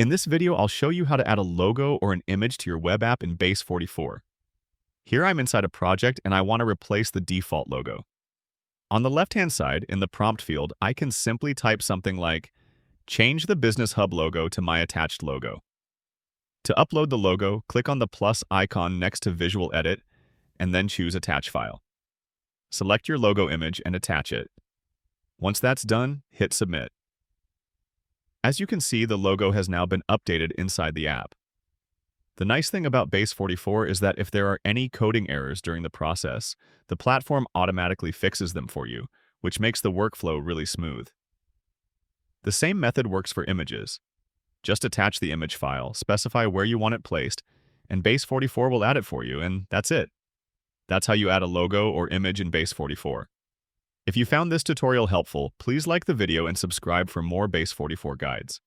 In this video, I'll show you how to add a logo or an image to your web app in Base44. Here I'm inside a project and I want to replace the default logo. On the left-hand side, in the prompt field, I can simply type something like, "Change the Business Hub logo to my attached logo." To upload the logo, click on the plus icon next to Visual Edit, and then choose Attach File. Select your logo image and attach it. Once that's done, hit Submit. As you can see, the logo has now been updated inside the app. The nice thing about Base44 is that if there are any coding errors during the process, the platform automatically fixes them for you, which makes the workflow really smooth. The same method works for images. Just attach the image file, specify where you want it placed, and Base44 will add it for you, and that's it. That's how you add a logo or image in Base44. If you found this tutorial helpful, please like the video and subscribe for more Base44 guides.